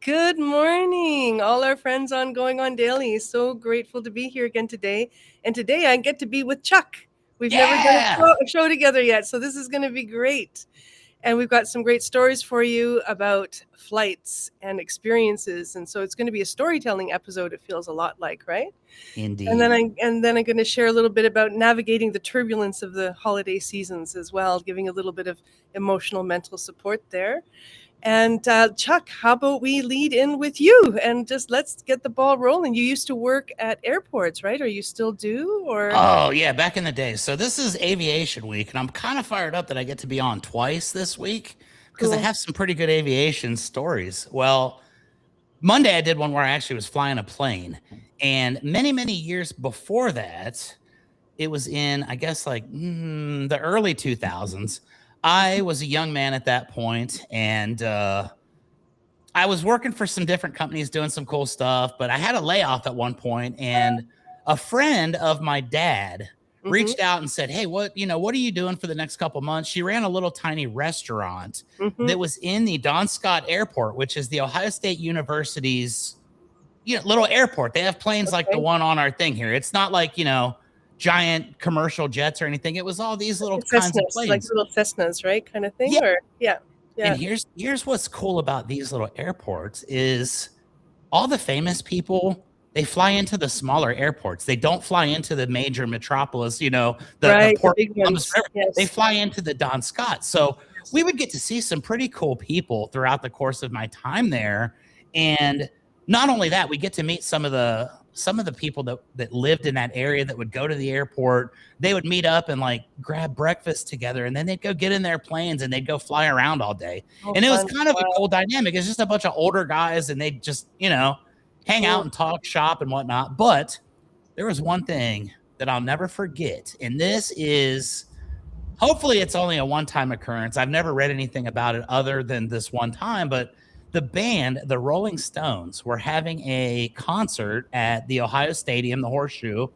Good morning, all our friends on Going On Daily. So grateful to be here again today. And today I get to be with Chuck. We've never done Yeah, a show together yet, so this is going to be great. And we've got some great stories for you about flights and experiences. And so it's going to be a storytelling episode, it feels a lot like, right? And then indeed. I'm going to share a little bit about navigating the turbulence of the holiday seasons as well, giving a little bit of emotional mental support there. And Chuck, how about we lead in with you and just let's get the ball rolling. You used to work at airports, right? Or you still do? Or Oh, yeah, back in the day. So this is aviation week, and I'm kind of fired up that I get to be on twice this week because I cool. have some pretty good aviation stories. Well, Monday I did one where I actually was flying a plane, and many years before that, it was in I guess like the early 2000s. I was a young man at that point, and I was working for some different companies doing some cool stuff, but I had a layoff at one point, and a friend of my dad Mm-hmm. reached out and said, "Hey, what are you doing for the next couple months?" She ran a little tiny restaurant Mm-hmm. that was in the Don Scott Airport, which is the Ohio State University's little airport. They have planes like the Okay. one on our thing here. It's not like, giant commercial jets or anything. It was all these little kinds of Cessnas, like planes. little Cessnas, right? Kind of thing. Yeah, Or yeah. and Yeah. here's what's cool about these little airports is all the famous people, they fly into the smaller airports. They don't fly into the major metropolis, the Right. The Port big Columbus ones. River. They Yes. fly into the Don Scott. So we Yes. would get to see some pretty cool people throughout the course of my time there. And not only that, we get to meet some of the people that lived in that area that would go to the airport. They would meet up and like grab breakfast together, and then they'd go get in their planes and they'd go fly around all day. Oh, And it was fun. kind of a Wow. cool dynamic. It's just a bunch of older guys, and they just, hang Cool. out and talk shop and whatnot. But there was one thing that I'll never forget. And this is hopefully it's only a one-time occurrence. I've never read anything about it other than this one time, but the band, the Rolling Stones, were having a concert at the Ohio Stadium, the Horseshoe,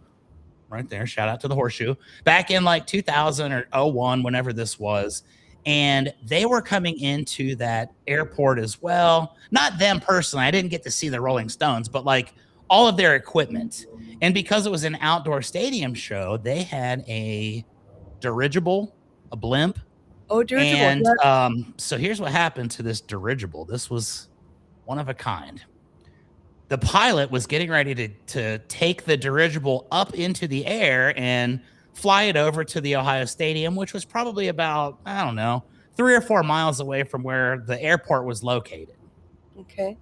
right there. Shout out to the Horseshoe. Back in like 2000 or '01, whenever this was. And they were coming into that airport as well. Not them personally. I didn't get to see the Rolling Stones, but like all of their equipment. And because it was an outdoor stadium show, they had a dirigible, a blimp. Oh, dirigible. And Yeah. so here's what happened to this dirigible. This was one of a kind. The pilot was getting ready to take the dirigible up into the air and fly it over to the Ohio Stadium, which was probably about, I don't know, 3 or 4 miles away from where the airport was located. Okay.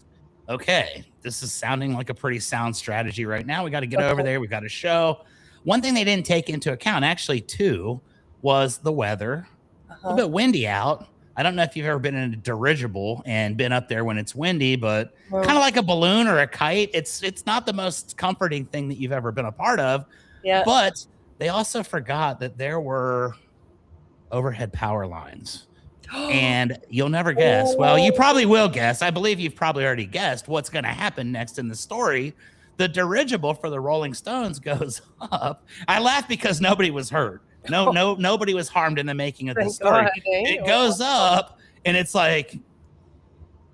Okay, this is sounding like a pretty sound strategy right now. We got to get over Okay. there. We got a show. One thing they didn't take into account, actually, too, was the weather. Uh A little huh. bit windy out. I don't know if you've ever been in a dirigible and been up there when it's windy, but kind Well, of like a balloon or a kite, it's not the most comforting thing that you've ever been a part of. yeah. But they also forgot that there were overhead power lines. And you'll never guess. Well, you Oh. probably will guess. I believe you've probably already guessed what's going to happen next in the story. The dirigible for the Rolling Stones goes up. I laugh because nobody was hurt. Nobody was harmed in the making of this Thank story. God, eh? It Oh, goes up and it's like,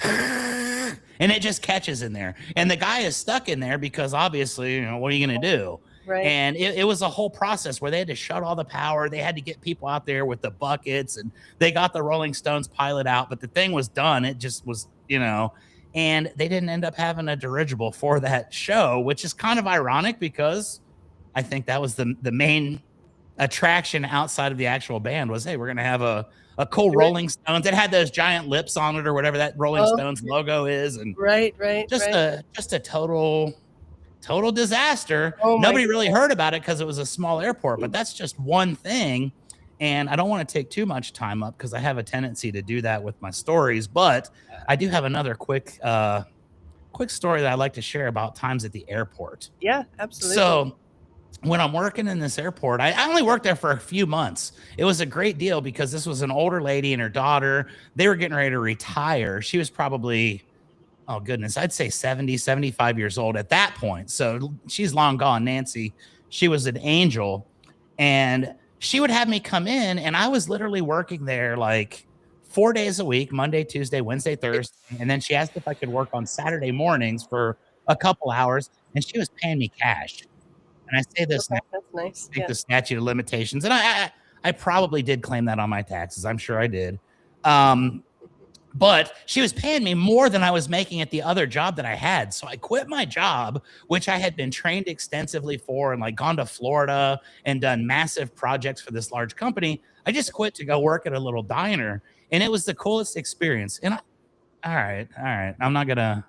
and it just catches in there. And the guy is stuck in there because obviously, what are you going to do? right. And it was a whole process where they had to shut all the power. They had to get people out there with the buckets, and they got the Rolling Stones pilot out, but the thing was done. It just was, and they didn't end up having a dirigible for that show, which is kind of ironic because I think that was the main attraction outside of the actual band was, hey, we're gonna have a cool Rolling Stones. It had those giant lips on it or whatever that Rolling Oh, Stones logo is, and right, right, just right. a total disaster. Oh my Nobody really God. heard about it because it was a small airport, but that's just one thing. And I don't want to take too much time up because I have a tendency to do that with my stories. But I do have another quick story that I'd like to share about times at the airport. Yeah, absolutely. So when I'm working in this airport, I only worked there for a few months. It was a great deal because this was an older lady and her daughter. They were getting ready to retire. She was probably, oh goodness, I'd say 70, 75 years old at that point. So she's long gone, Nancy. She was an angel. And she would have me come in, and I was literally working there like 4 days a week, Monday, Tuesday, Wednesday, Thursday. And then she asked if I could work on Saturday mornings for a couple hours, and she was paying me cash. And I say this now, Okay, that's nice. I think Yeah. the statute of limitations, and I probably did claim that on my taxes. I'm sure I did. But she was paying me more than I was making at the other job that I had. So I quit my job, which I had been trained extensively for and like gone to Florida and done massive projects for this large company. I just quit to go work at a little diner. And it was the coolest experience. And all right. I'm not gonna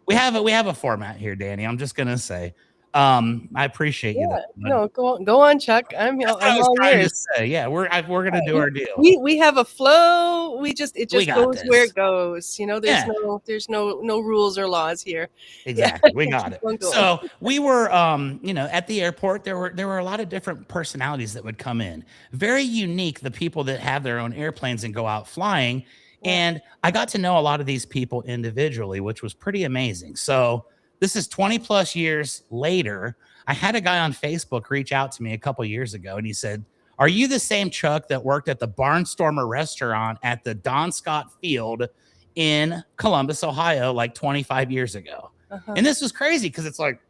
we have a format here, Danny. I'm just gonna say. I appreciate you though. Yeah. No, go on, Chuck. I'm That's what I was all trying to yours. say. Yeah, we're gonna do our deal. We have a flow. It We just got goes where this. it goes. You know, Yeah. there's no rules or laws here. Exactly. Yeah. We got it. Keep on going. So we were, at the airport, there were a lot of different personalities that would come in. Very unique, the people that have their own airplanes and go out flying. Yeah. And I got to know a lot of these people individually, which was pretty amazing. So this is 20 plus years later. I had a guy on Facebook reach out to me a couple years ago, and he said, "Are you the same Chuck that worked at the Barnstormer restaurant at the Don Scott Field in Columbus, Ohio, like 25 years ago?" Uh-huh. And this was crazy because it's like,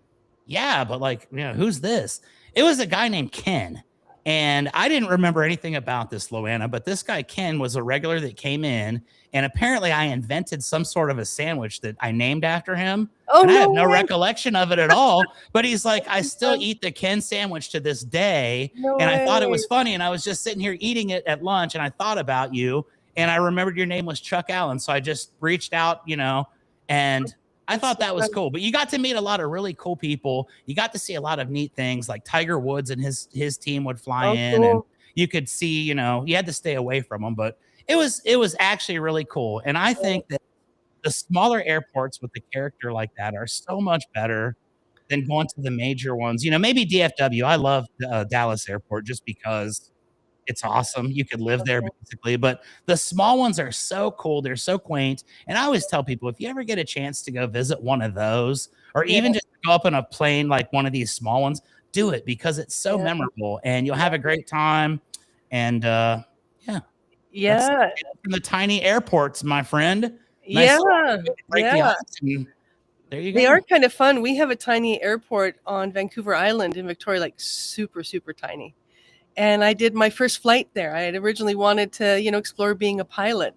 yeah, but like, who's this? It was a guy named Ken. And I didn't remember anything about this, Loanna, but this guy, Ken, was a regular that came in. And apparently I invented some sort of a sandwich that I named after him. Oh, and I have no no way. recollection of it at all. But he's like, I still eat the Ken sandwich to this day. No and I thought it way. was funny. And I was just sitting here eating it at lunch. And I thought about you. And I remembered your name was Chuck Allen. So I just reached out, and I thought that was cool. But you got to meet a lot of really cool people. You got to see a lot of neat things, like Tiger Woods and his team would fly in, cool. and you could see, you had to stay away from them, but it was actually really cool. And I think that the smaller airports with a character like that are so much better than going to the major ones. Maybe DFW. I love Dallas Airport just because it's awesome. You could live there basically, but the small ones are so cool. They're so quaint. And I always tell people, if you ever get a chance to go visit one of those, or even just go up in a plane like one of these small ones, do it because it's so memorable and you'll have a great time. And Yeah. From the tiny airports, my friend. Yeah. There you go. They are kind of fun. We have a tiny airport on Vancouver Island in Victoria, like super, super tiny. And I did my first flight there. I had originally wanted to, explore being a pilot.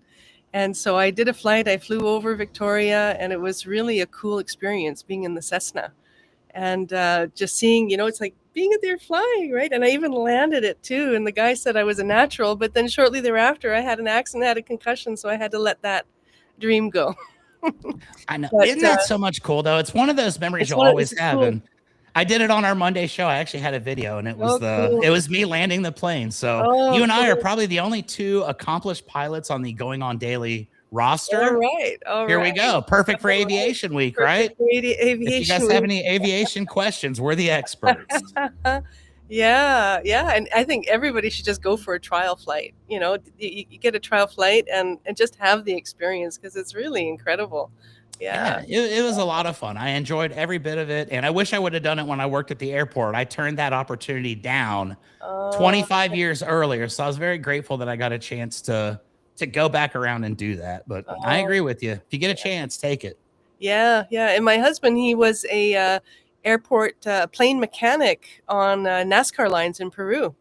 And so I did a flight. I flew over Victoria, and it was really a cool experience being in the Cessna. And just seeing, it's like being there flying, right? And I even landed it too. And the guy said I was a natural, but then shortly thereafter, I had an accident, had a concussion. So I had to let that dream go. I know. Isn't that so much cool, though? It's one of those memories you'll always have. Cool. And I did it on our Monday show. I actually had a video, and it was it was me landing the plane. So you and I are probably the only two accomplished pilots on the Going On Daily roster. All right. Here we go. Perfect for aviation week, right? Aviation if you guys have any aviation questions, we're the experts. Yeah. And I think everybody should just go for a trial flight. You get a trial flight and just have the experience because it's really incredible. Yeah. It was a lot of fun. I enjoyed every bit of it. And I wish I would have done it when I worked at the airport. I turned that opportunity down 25 years earlier. So I was very grateful that I got a chance to go back around and do that. But I agree with you. If you get a chance, take it. Yeah. And my husband, he was a airport plane mechanic on NASCAR lines in Peru.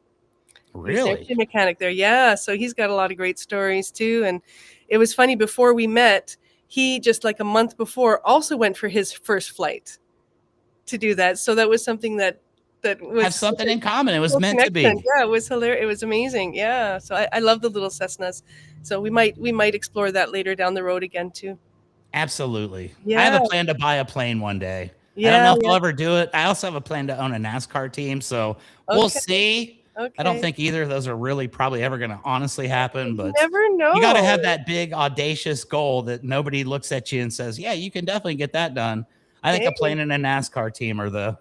Really? He's a mechanic there. Yeah. So he's got a lot of great stories too. And it was funny, before we met, he just like a month before also went for his first flight to do that. So that was something that was have something in common. It was meant to be. Yeah, it was hilarious. It was amazing. Yeah. So I love the little Cessnas. So we might explore that later down the road again too. Absolutely. Yeah. I have a plan to buy a plane one day. I don't know if I'll ever do it. I also have a plan to own a NASCAR team. So we'll see. Okay. I don't think either of those are really probably ever going to honestly happen, but you never know. You got to have that big audacious goal that nobody looks at you and says, yeah, you can definitely get that done. I think a plane and a NASCAR team are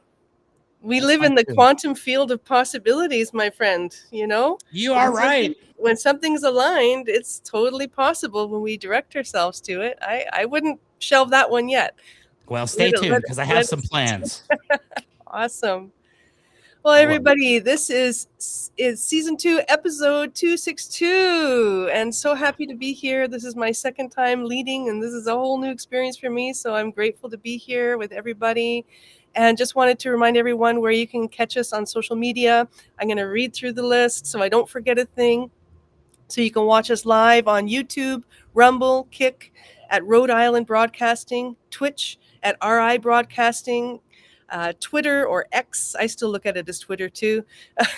we live in the quantum field of possibilities, my friend. You are right. When something's aligned, it's totally possible when we direct ourselves to it. I wouldn't shelve that one yet. Well, stay tuned because I have some plans. Awesome. Well, I love it. everybody, this is season 2, episode 262, and so happy to be here. This is my second time leading, and this is a whole new experience for me. So I'm grateful to be here with everybody, and just wanted to remind everyone where you can catch us on social media. I'm going to read through the list so I don't forget a thing. So you can watch us live on YouTube, Rumble, Kick, at Rhode Island Broadcasting, Twitch at RI Broadcasting, Twitter or X. I still look at it as Twitter too,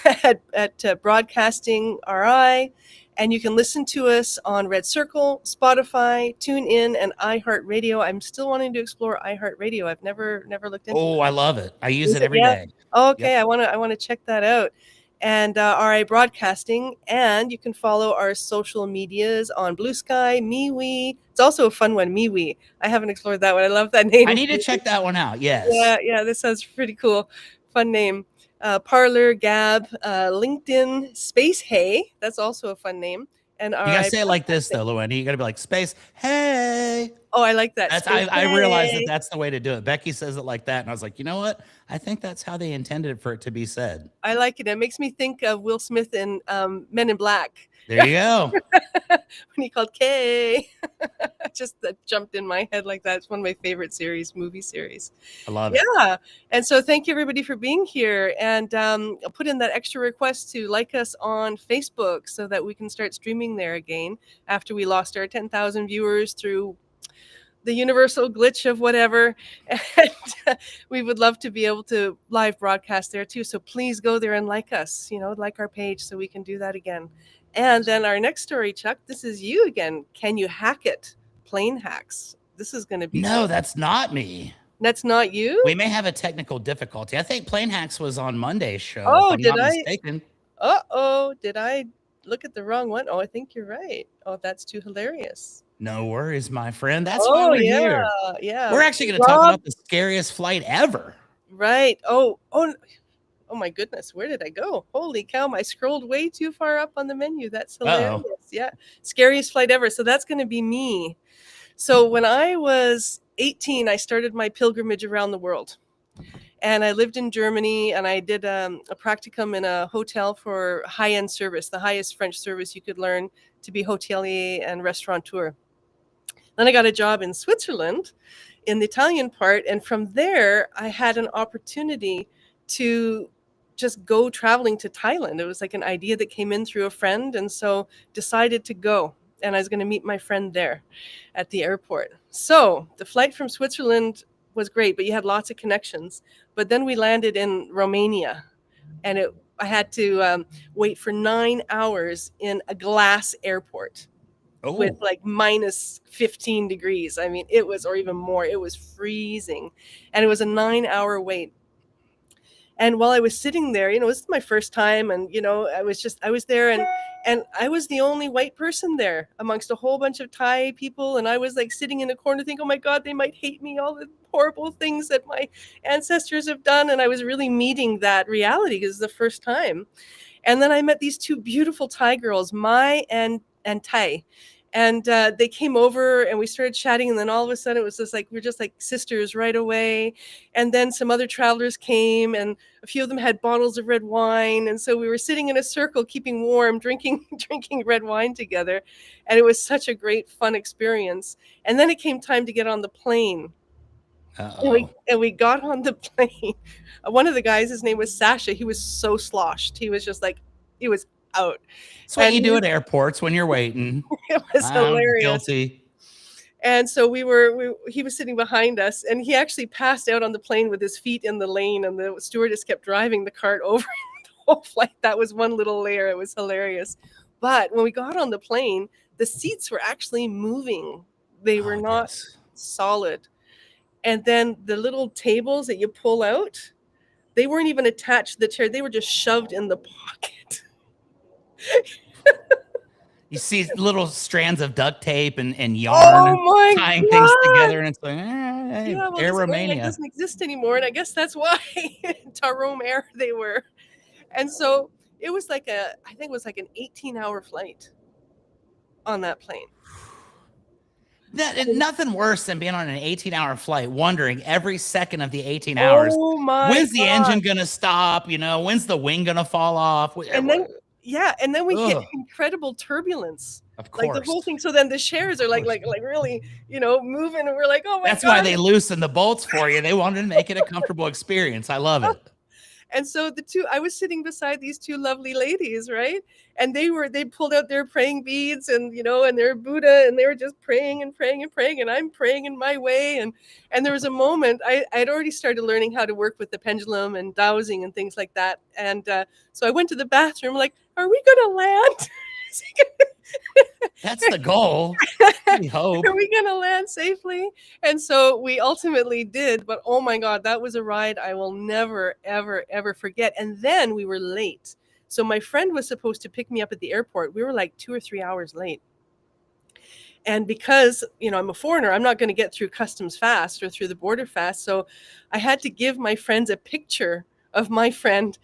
at Broadcasting RI. And you can listen to us on Red Circle, Spotify, TuneIn, and iHeartRadio. I'm still wanting to explore iHeartRadio. I've never looked into Oh, that. I love it. I use Is it it? every Yeah. day. Yep. Okay, I want to check that out. And RI Broadcasting, and you can follow our social medias on Blue Sky, MeWe. It's also a fun one, MeWe. I haven't explored that one. I love that name. I need to check that one out. Yeah, Yes. yeah, this sounds pretty cool. Fun name. Parlor, Gab, LinkedIn, Space Hey. That's also a fun name. And You gotta RI say it like this Broadcasting. though, Luanny. You gotta be like space. Hey. Oh, I like that. That's Space I realized that Hey. that's the way to do it. Becky says it like that, and I was like, you know what? I think that's how they intended for it to be said. I like it. It makes me think of Will Smith in Men in Black. There you go. When he called Kay. Just that jumped in my head like that. It's one of my favorite movie series. I love it. Yeah. And so thank you everybody for being here. And I'll put in that extra request to like us on Facebook so that we can start streaming there again after we lost our 10,000 viewers through the universal glitch of whatever. And we would love to be able to live broadcast there too. So please go there and like us, like our page so we can do that again. And then our next story, Chuck, this is you again. Can you hack it? Plane hacks. This is going to be No, fun. that's not me. That's not you? We may have a technical difficulty. I think Plane Hacks was on Monday's show, Oh, if I'm not mistaken. Uh-oh, did I look at the wrong one? Oh, I think you're right. Oh, that's too hilarious. No worries, my friend. That's why we're here. Yeah. We're actually going to talk about the scariest flight ever. Right. Oh, my goodness. Where did I go? Holy cow. I scrolled way too far up on the menu. That's hilarious. Uh-oh. Yeah. Scariest flight ever. So that's going to be me. So when I was 18, I started my pilgrimage around the world. And I lived in Germany, and I did a practicum in a hotel for high-end service, the highest French service you could learn to be hotelier and restaurateur. Then I got a job in Switzerland in the Italian part. And from there, I had an opportunity to just go traveling to Thailand. It was like an idea that came in through a friend. And so decided to go. And I was going to meet my friend there at the airport. So the flight from Switzerland was great, but you had lots of connections. But then we landed in Romania, and I had to wait for 9 hours in a glass airport. With like minus 15 degrees. I mean, it was, or even more, it was freezing. And it was a 9-hour wait. And while I was sitting there, this is my first time. And, I was there, and I was the only white person there amongst a whole bunch of Thai people. And I was like sitting in a corner thinking, oh my God, they might hate me, all the horrible things that my ancestors have done. And I was really meeting that reality because it's the first time. And then I met these two beautiful Thai girls, Mai and Tai. And they came over and we started chatting. And then all of a sudden it was just like, we're just like sisters right away. And then some other travelers came, and a few of them had bottles of red wine. And so we were sitting in a circle, keeping warm, drinking red wine together. And it was such a great, fun experience. And then it came time to get on the plane. And we got on the plane. One of the guys, his name was Sasha. He was so sloshed. He was just like, he was out. That's what you do at airports when you're waiting. It was hilarious. Guilty. And so he was sitting behind us, and he actually passed out on the plane with his feet in the lane, and the stewardess kept driving the cart over the whole flight. That was one little layer. It was hilarious. But when we got on the plane, the seats were actually moving. They were not solid. And then the little tables that you pull out, they weren't even attached to the chair. They were just shoved in the pocket. You see little strands of duct tape and yarn tying things together, and it's like, Air Romania doesn't exist anymore, and I guess that's why Tarom Air they were. And so it was like I think it was like an 18-hour flight on that plane. Nothing worse than being on an 18-hour flight, wondering every second of the 18 hours, Oh my when's the God. engine going to stop? When's the wing going to fall off? And then, yeah, and then we hit Ugh. incredible turbulence. Of Like the course. whole thing. So then the shares are like really, moving, and we're like, oh my That's God. why they loosen the bolts for you. They wanted to make it a comfortable experience. I love it. And so I was sitting beside these two lovely ladies, right? And they pulled out their praying beads and, and their Buddha, and they were just praying and praying and praying. And I'm praying in my way. And there was a moment I'd already started learning how to work with the pendulum and dowsing and things like that. And so I went to the bathroom, like, are we going to land? That's the goal. We hope. Are we going to land safely? And so we ultimately did. But oh my God, that was a ride I will never, ever, ever forget. And then we were late. So my friend was supposed to pick me up at the airport. We were like 2 or 3 hours late. And because, I'm a foreigner, I'm not going to get through customs fast or through the border fast. So I had to give my friends a picture of my friend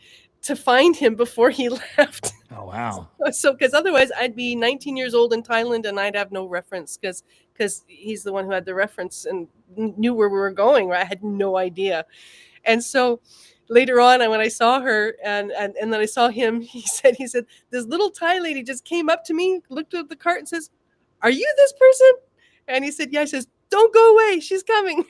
to find him before he left. Oh, wow. So, because otherwise I'd be 19 years old in Thailand and I'd have no reference because he's the one who had the reference and knew where we were going. Right? I had no idea. And so later on, when I saw her and then I saw him, he said, this little Thai lady just came up to me, looked at the cart and says, "Are you this person?" And he said, "Yeah." He says, "Don't go away. She's coming."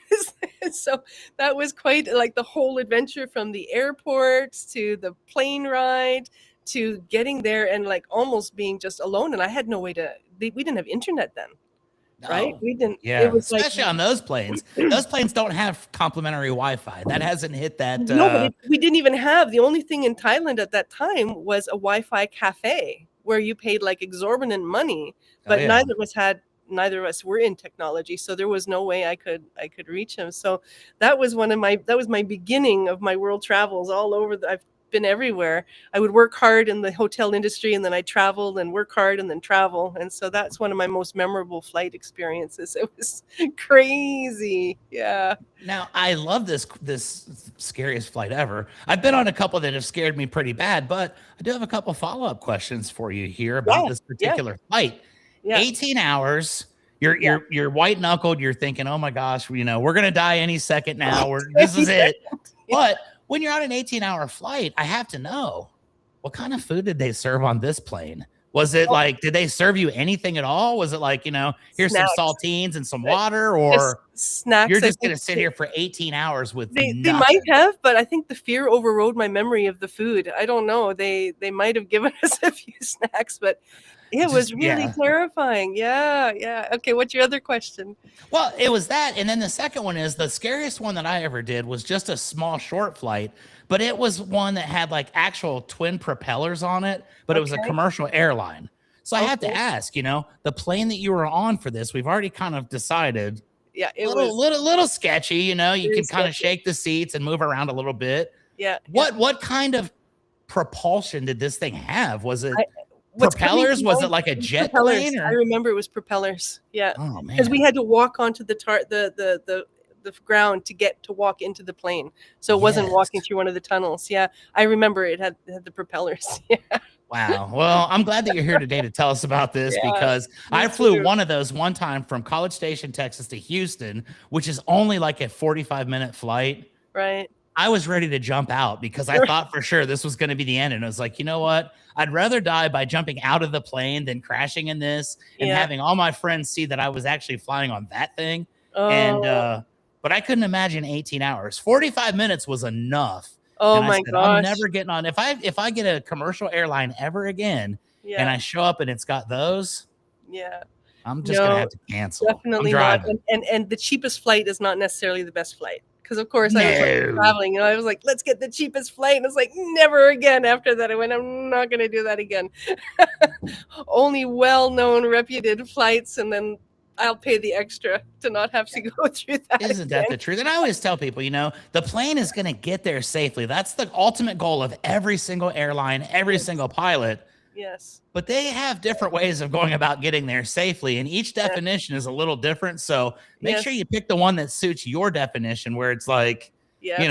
So that was quite like the whole adventure, from the airport to the plane ride to getting there and like almost being just alone. And I had no way we didn't have internet then. Right? We didn't. Yeah, it was especially on those planes. Those planes don't have complimentary Wi-Fi. That hasn't hit that. No, but we didn't even have. The only thing in Thailand at that time was a Wi-Fi cafe where you paid like exorbitant money, but neither of us were in technology, so there was no way I could reach him. So that was my beginning of my world travels all over. I've been everywhere. I would work hard in the hotel industry, and then I traveled and work hard and then travel. And so that's one of my most memorable flight experiences. It was crazy. Yeah. Now, I love this scariest flight ever. I've been on a couple that have scared me pretty bad, but I do have a couple follow-up questions for you here about this particular flight. Yeah. 18 hours. You're white knuckled. You're thinking, oh my gosh, we're going to die any second now. This is it. But when you're on an 18-hour flight, I have to know, what kind of food did they serve on this plane? Was it like, did they serve you anything at all? Was it like, here's snacks, some saltines and some water, or snacks? You're just going to sit here for 18 hours with they might have, but I think the fear overrode my memory of the food. I don't know. They might have given us a few snacks, but it was really terrifying. Yeah. Yeah. Okay. What's your other question? Well, it was that. And then the second one is the scariest one that I ever did was just a small short flight, but it was one that had like actual twin propellers on it, but it was a commercial airline. So I had to ask, the plane that you were on for this, we've already kind of decided. Yeah. It was little sketchy, you can kind of shake the seats and move around a little bit. Yeah. What kind of propulsion did this thing have? Was it propellers? Was it like a jet plane? I remember it was propellers. Yeah. Oh man. Because we had to walk onto the ground to walk into the plane. So it wasn't walking through one of the tunnels. Yeah. I remember it had the propellers. Yeah. Wow. Well, I'm glad that you're here today to tell us about this because I flew one of those one time from College Station, Texas to Houston, which is only like a 45-minute flight. Right. I was ready to jump out because I thought for sure this was going to be the end. And I was like, you know what? I'd rather die by jumping out of the plane than crashing in this and having all my friends see that I was actually flying on that thing. Oh. And, but I couldn't imagine 18 hours. 45 minutes was enough. Oh my gosh. I'm never getting on. If I get a commercial airline ever again and I show up and it's got those, I'm just going to have to cancel. Definitely not. And the cheapest flight is not necessarily the best flight. Because of course I was like traveling, I was like, let's get the cheapest flight. And it's like, never again. After that, I went, I'm not going to do that again. Only well-known, reputed flights, and then I'll pay the extra to not have to go through that. Isn't that the truth? And I always tell people, the plane is going to get there safely. That's the ultimate goal of every single airline, every single pilot. Yes. But they have different ways of going about getting there safely, and each definition is a little different. So make sure you pick the one that suits your definition, where it's like, I'm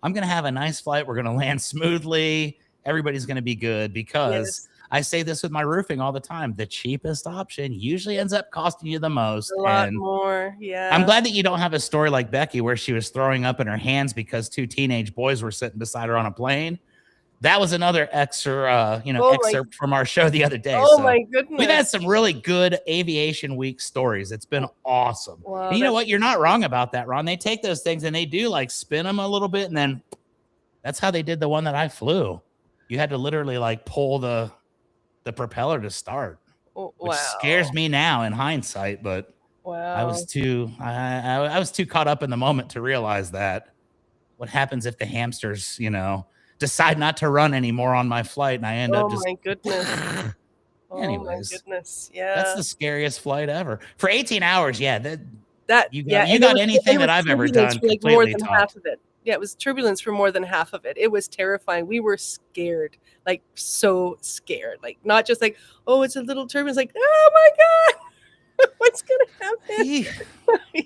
going to have a nice flight. We're going to land smoothly. Everybody's going to be good, because I say this with my roofing all the time. The cheapest option usually ends up costing you the most. A lot And more. Yeah. I'm glad that you don't have a story like Becky where she was throwing up in her hands because 2 teenage boys were sitting beside her on a plane. That was another excerpt from our show the other day. Oh So my goodness. we've had some really good Aviation Week stories. It's been awesome. Wow, and you know what? You're not wrong about that, Ron. They take those things and they do like spin them a little bit, and then that's how they did the one that I flew. You had to literally like pull the propeller to start, which scares me now in hindsight. But I was too caught up in the moment to realize that. What happens if the hamsters, decide not to run anymore on my flight, and I end up just. Oh my goodness. Anyways, oh my goodness. Yeah. That's the scariest flight ever for 18 hours. Yeah, you it got was- anything it that was I've ever turbulence done for, like, more completely than topped. half of it. Yeah, it was turbulence for more than half of it. It was terrifying. We were scared, like so scared. Like not just like, oh, it's a little turbulence. Like, oh my god, what's gonna happen?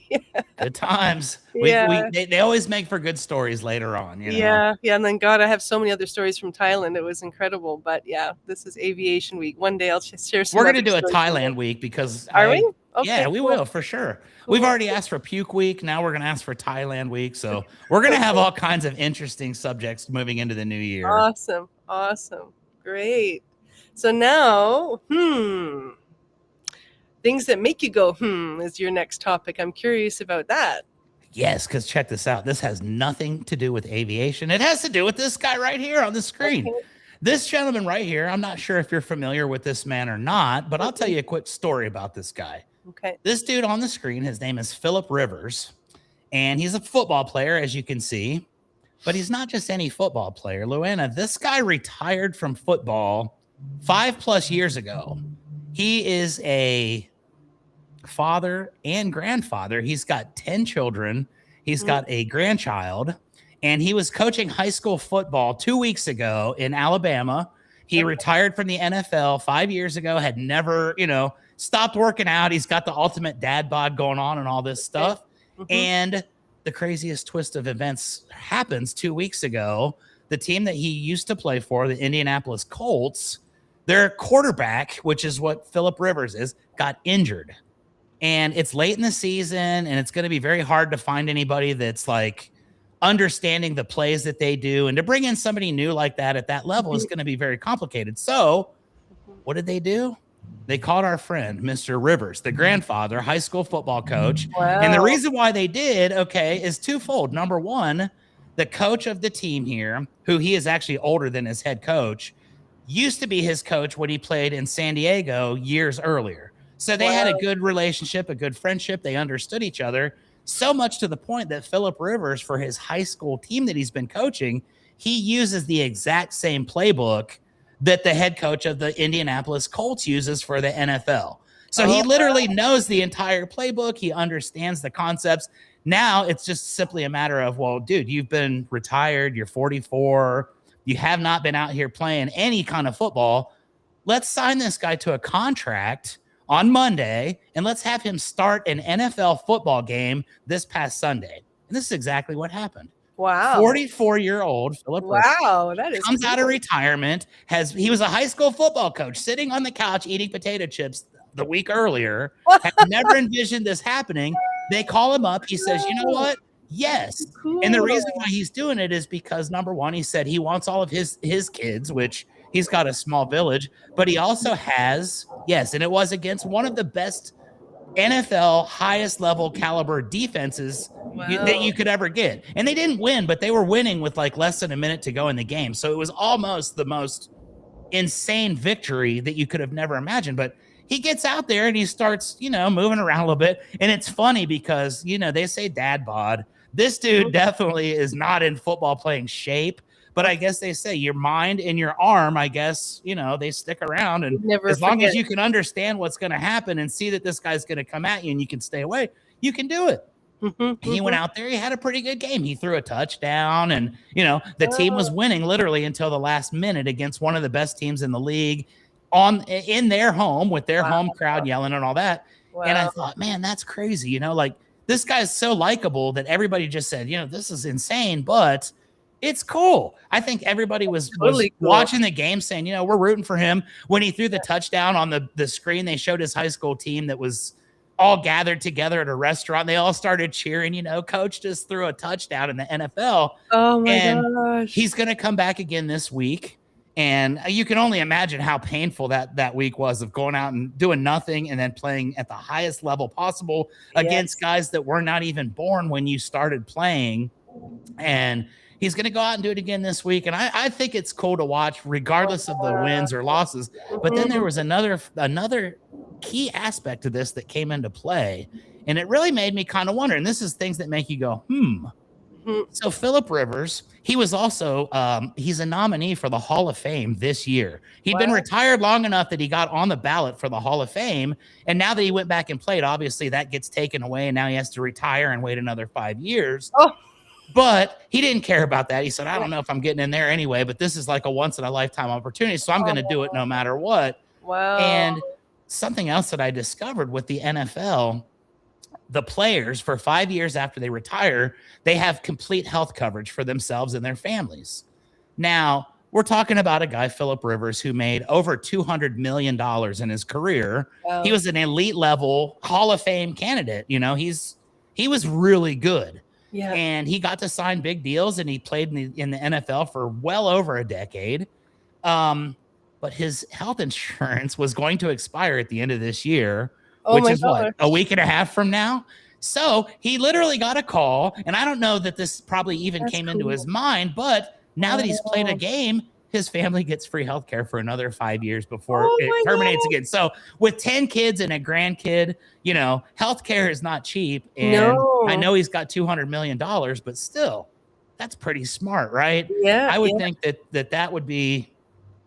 Yeah. Good times. Yeah. They always make for good stories later on. Yeah. And then God, I have so many other stories from Thailand. It was incredible. But yeah, this is Aviation Week. One day I'll share some. We're gonna other do a stories Thailand week because Are we? Okay, yeah, we will for sure. We've already asked for Puke Week. Now we're going to ask for Thailand Week. So we're going to have all kinds of interesting subjects moving into the new year. Awesome. Great. So now, things that make you go, is your next topic. I'm curious about that. Yes, because check this out. This has nothing to do with aviation. It has to do with this guy right here on the screen. Okay. This gentleman right here, I'm not sure if you're familiar with this man or not, but I'll tell you a quick story about this guy. Okay. This dude on the screen, his name is Philip Rivers, and he's a football player, as you can see, but he's not just any football player. Luana, this guy retired from football 5+ years ago. He is a father and grandfather. He's got 10 children. He's got a grandchild, and he was coaching high school football 2 weeks ago in Alabama. He retired from the NFL 5 years ago, had never, stopped working out. He's got the ultimate dad bod going on and all this stuff. And the craziest twist of events happens 2 weeks ago. The team that he used to play for, the Indianapolis Colts, their quarterback, which is what Philip Rivers is, got injured. And it's late in the season, and it's going to be very hard to find anybody that's like understanding the plays that they do. And to bring in somebody new like that at that level is going to be very complicated. So what did they do? They called our friend, Mr. Rivers, the grandfather, high school football coach. Wow. And the reason why they did, is twofold. Number one, the coach of the team here, who he is actually older than his head coach, used to be his coach when he played in San Diego years earlier. So they had a good relationship, a good friendship. They understood each other so much to the point that Philip Rivers, for his high school team that he's been coaching, he uses the exact same playbook that the head coach of the Indianapolis Colts uses for the NFL. So he literally knows the entire playbook. He understands the concepts. Now it's just simply a matter of, well, dude, you've been retired. You're 44. You have not been out here playing any kind of football. Let's sign this guy to a contract on Monday, and let's have him start an NFL football game this past Sunday. And this is exactly what happened. Wow. 44-year-old Philip Wow, that is comes out of retirement. He was a high school football coach sitting on the couch eating potato chips the week earlier. Had never envisioned this happening. They call him up. He says, you know what? Yes. Cool. And the reason why he's doing it is because, number one, he said he wants all of his kids, which he's got a small village, but he also has, and it was against one of the best NFL highest level caliber defenses that you could ever get. And they didn't win, but they were winning with like less than a minute to go in the game. So it was almost the most insane victory that you could have never imagined. But he gets out there and he starts, moving around a little bit. And it's funny because, they say dad bod. This dude definitely is not in football playing shape. But I guess they say your mind and your arm, I guess, they stick around. And as long as you can understand what's going to happen and see that this guy's going to come at you and you can stay away, you can do it. He went out there. He had a pretty good game. He threw a touchdown and, the team was winning literally until the last minute against one of the best teams in the league in their home with their home crowd yelling and all that. And I thought, man, that's crazy. Like this guy's so likable that everybody just said, this is insane, but It's cool. I think everybody was Totally cool. watching the game saying, we're rooting for him. When he threw the touchdown on the screen, they showed his high school team that was all gathered together at a restaurant. They all started cheering, coach just threw a touchdown in the NFL. Oh my and gosh. He's going to come back again this week. And you can only imagine how painful that week was of going out and doing nothing and then playing at the highest level possible against guys that were not even born when you started playing. And he's going to go out and do it again this week. And I think it's cool to watch regardless of the wins or losses. But then there was another key aspect to this that came into play. And it really made me kind of wonder. And this is things that make you go, So Phillip Rivers, he was also, he's a nominee for the Hall of Fame this year. He'd been retired long enough that he got on the ballot for the Hall of Fame. And now that he went back and played, obviously that gets taken away. And now he has to retire and wait another 5 years. Oh. But he didn't care about that. He said, I don't know if I'm getting in there anyway, but this is like a once in a lifetime opportunity. So I'm going to do it no matter what. Wow. And something else that I discovered with the NFL, the players for 5 years after they retire, they have complete health coverage for themselves and their families. Now, we're talking about a guy, Phillip Rivers, who made over $200 million in his career. Wow. He was an elite level Hall of Fame candidate. He was really good. Yeah. And he got to sign big deals, and he played in the NFL for well over a decade. But his health insurance was going to expire at the end of this year, which is what, a week and a half from now? So he literally got a call, and I don't know that this probably even came into his mind, but now that he's played a game, his family gets free health care for another 5 years before it terminates again. So with 10 kids and a grandkid, health care is not cheap. And I know he's got $200 million, but still, that's pretty smart, right? Yeah. I would think that would be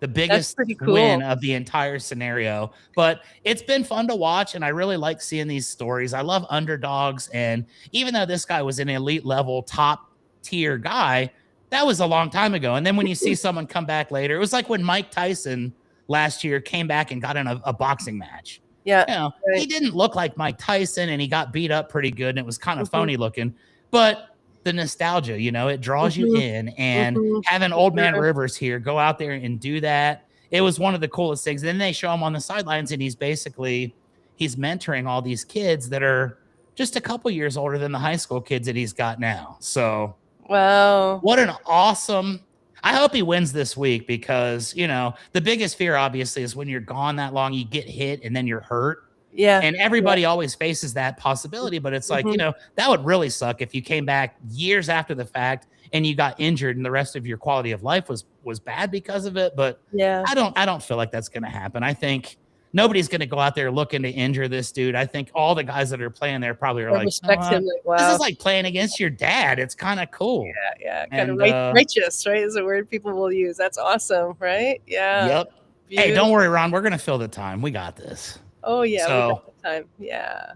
the biggest win of the entire scenario. But it's been fun to watch, and I really like seeing these stories. I love underdogs. And even though this guy was an elite level, top tier guy, that was a long time ago. And then when you see someone come back later, it was like when Mike Tyson last year came back and got in a boxing match. Yeah. He didn't look like Mike Tyson, and he got beat up pretty good, and it was kind of phony looking. But the nostalgia, it draws you in. And having old man Rivers here go out there and do that, it was one of the coolest things. And then they show him on the sidelines, and he's mentoring all these kids that are just a couple years older than the high school kids that he's got now. So wow. What an awesome. I hope he wins this week because, the biggest fear obviously is when you're gone that long, you get hit and then you're hurt. Yeah. And everybody always faces that possibility, but it's like, that would really suck if you came back years after the fact and you got injured and the rest of your quality of life was bad because of it. But yeah, I don't feel like that's going to happen. I think nobody's going to go out there looking to injure this dude. I think all the guys that are playing there probably are respect him. Wow. This is like playing against your dad. It's kind of cool. Yeah. Kind of righteous, right? Is a word people will use. That's awesome, right? Yeah. Yep. Beautiful. Hey, don't worry, Ron. We're going to fill the time. We got this. Oh yeah. So, we got the time. Yeah.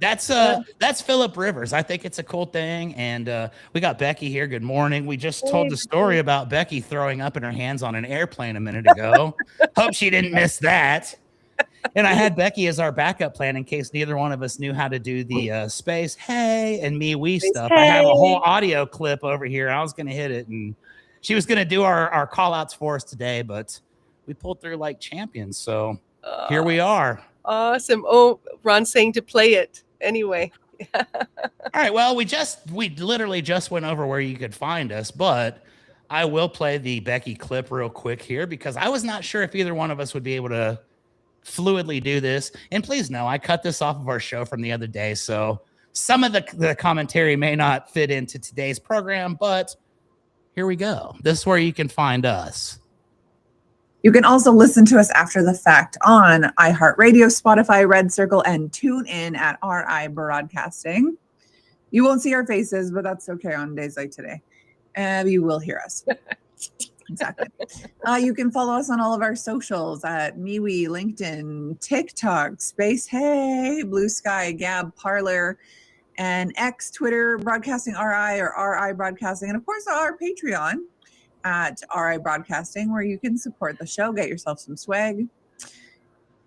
That's Phillip Rivers. I think it's a cool thing. And we got Becky here. Good morning. We just told the story about Becky throwing up in her hands on an airplane a minute ago. Hope she didn't miss that. And I had Becky as our backup plan in case neither one of us knew how to do the space hey and me we stuff. I have a whole audio clip over here. I was going to hit it, and she was going to do our call outs for us today, but we pulled through like champions. So here we are. Awesome. Oh, Ron's saying to play it anyway. All right. Well, we literally just went over where you could find us, but I will play the Becky clip real quick here because I was not sure if either one of us would be able to fluidly do this. And please know, I cut this off of our show from the other day, so some of the commentary may not fit into today's program, but here we go. This is where you can find us. You can also listen to us after the fact on iHeartRadio, Spotify, Red Circle, and tune in at RI Broadcasting. You won't see our faces, but that's okay on days like today. You will hear us. Exactly. You can follow us on all of our socials at MeWe, LinkedIn, TikTok, Space Hey, Blue Sky, Gab, Parler, and X, Twitter, Broadcasting RI or RI Broadcasting, and of course our Patreon at RI Broadcasting, where you can support the show, get yourself some swag.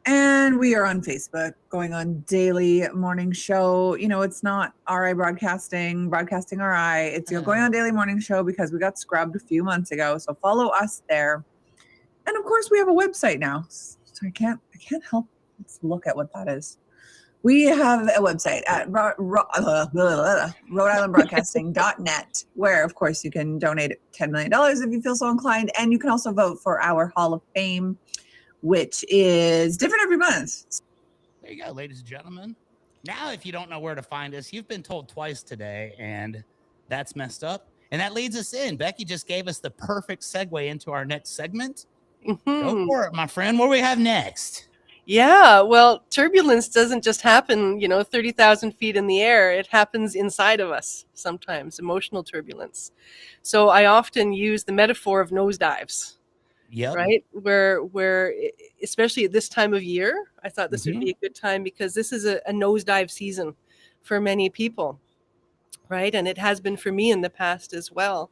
And we are on Facebook, going on daily morning show. You know, it's not RI broadcasting RI. It's your going on daily morning show because we got scrubbed a few months ago. So follow us there. And of course, we have a website now. So I can't help. Let's look at what that is. We have a website at RhodeIslandBroadcasting.net, where, of course, you can donate $10 million if you feel so inclined. And you can also vote for our Hall of Fame, which is different every month. There you go, ladies and gentlemen. Now, if you don't know where to find us, you've been told twice today, and that's messed up. And that leads us in. Becky just gave us the perfect segue into our next segment. Go for it, my friend. What do we have next? Yeah, well, turbulence doesn't just happen, 30,000 feet in the air. It happens inside of us sometimes, emotional turbulence. So I often use the metaphor of nosedives. Yep. Right? Where especially at this time of year, I thought this would be a good time because this is a nosedive season for many people, right? And it has been for me in the past as well.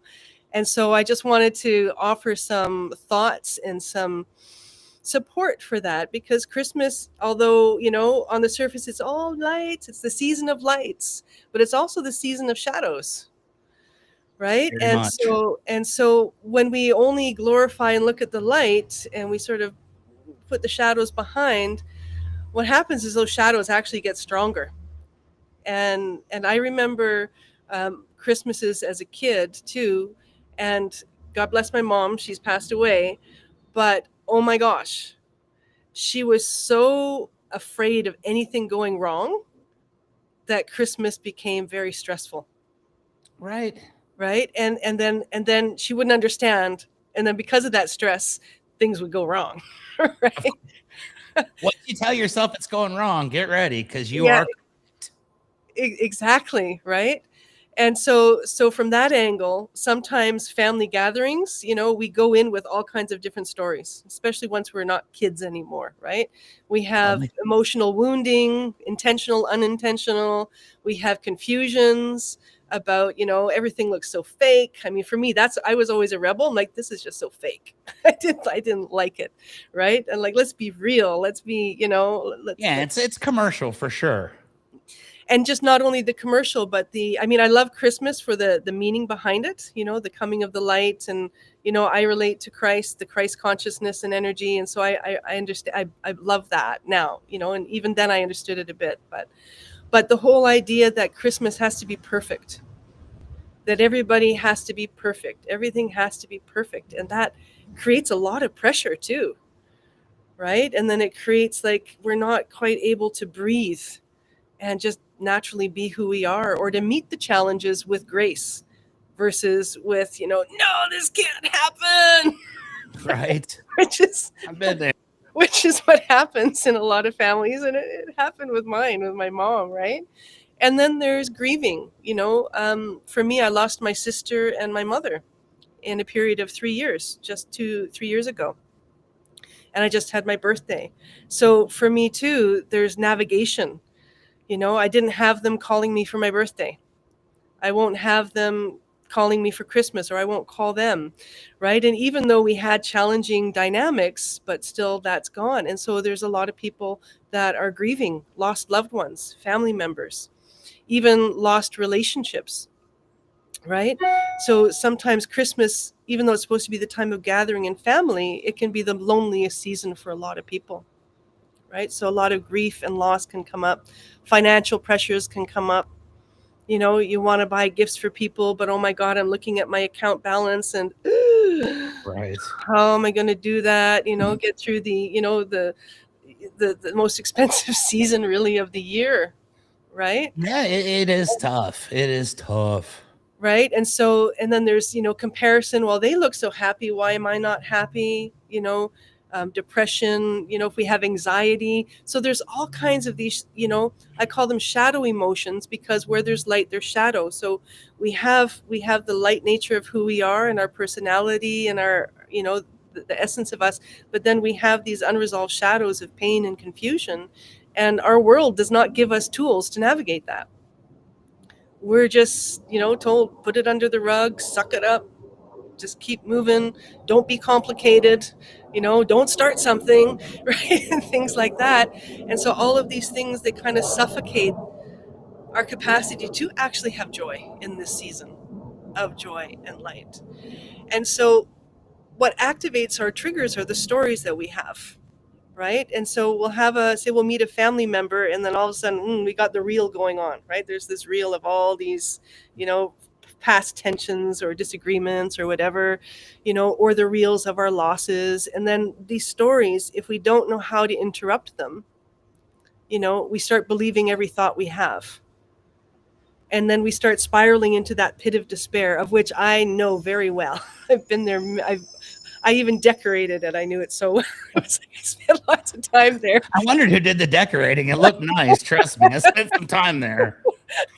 And so I just wanted to offer some thoughts and some support for that, because Christmas, although, on the surface it's all lights, it's the season of lights, but it's also the season of shadows. Right. And so when we only glorify and look at the light and we sort of put the shadows behind, what happens is those shadows actually get stronger. And I remember Christmases as a kid too. And God bless my mom, she's passed away. But oh my gosh, she was so afraid of anything going wrong that Christmas became very stressful. Right. And then she wouldn't understand, and then because of that stress, things would go wrong. Right. Once you tell yourself it's going wrong, get ready, because you are exactly right. And so from that angle, sometimes family gatherings, we go in with all kinds of different stories, especially once we're not kids anymore, right? We have emotional wounding, intentional, unintentional. We have confusions about, everything looks so fake. I mean, for me, I was always a rebel. I'm like, this is just so fake. I didn't like it, right? And like, let's be real. Let's be, it's commercial for sure. And just not only the commercial, but I love Christmas for the meaning behind it, the coming of the light. And, I relate to Christ, the Christ consciousness and energy. And so I understand, I love that now, and even then I understood it a bit. But the whole idea that Christmas has to be perfect, that everybody has to be perfect, everything has to be perfect. And that creates a lot of pressure too, right? And then it creates like we're not quite able to breathe and just naturally be who we are, or to meet the challenges with grace versus with, no, this can't happen. Right. I've been there. Which is what happens in a lot of families. And it happened with mine, with my mom, right? And then there's grieving, for me, I lost my sister and my mother in a period of 3 years, just 3 years ago. And I just had my birthday. So for me too, there's navigation. I didn't have them calling me for my birthday. I won't have them calling me for Christmas, or I won't call them, right? And even though we had challenging dynamics, but still that's gone. And so there's a lot of people that are grieving, lost loved ones, family members, even lost relationships, right? So sometimes Christmas, even though it's supposed to be the time of gathering and family, it can be the loneliest season for a lot of people. Right? So a lot of grief and loss can come up. Financial pressures can come up. You want to buy gifts for people, but oh my God, I'm looking at my account balance and right. How am I going to do that? Get through the most expensive season really of the year, right? Yeah, it is tough. It is tough. Right. And then there's, comparison. Well, they look so happy. Why am I not happy? Depression, if we have anxiety. So there's all kinds of these, I call them shadow emotions, because where there's light, there's shadow. So we have the light nature of who we are and our personality and our, the essence of us. But then we have these unresolved shadows of pain and confusion. And our world does not give us tools to navigate that. We're just, told, put it under the rug, suck it up, just keep moving. Don't be complicated. Don't start something, right? And things like that. And so all of these things, they kind of suffocate our capacity to actually have joy in this season of joy and light. And so what activates our triggers are the stories that we have, right? And so we'll meet a family member, and then all of a sudden, we got the reel going on, right? There's this reel of all these, past tensions or disagreements or whatever, or the reels of our losses. And then these stories, if we don't know how to interrupt them, we start believing every thought we have. And then we start spiraling into that pit of despair, of which I know very well. I've been there. I even decorated it. I knew it so well. I spent lots of time there. I wondered who did the decorating. It looked nice. Trust me. I spent some time there.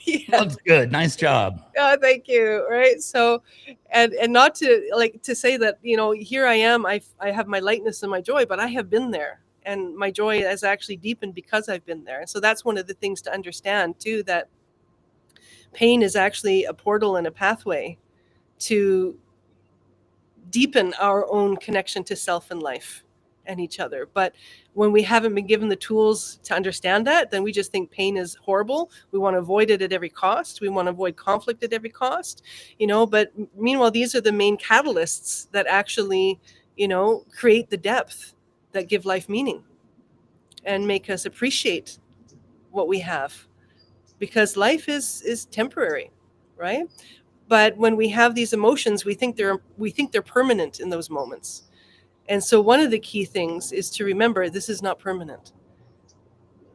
Yeah. Looks good. Nice job. Oh, thank you. Right. So, and not to say that, here I am, I have my lightness and my joy, but I have been there, and my joy has actually deepened because I've been there. And so that's one of the things to understand too, that pain is actually a portal and a pathway to deepen our own connection to self and life and each other. But when we haven't been given the tools to understand that, then we just think pain is horrible. We want to avoid it at every cost. We want to avoid conflict at every cost, but meanwhile, these are the main catalysts that actually, create the depth that give life meaning and make us appreciate what we have, because life is temporary, right? But when we have these emotions, we think they're permanent in those moments. And so one of the key things is to remember, this is not permanent.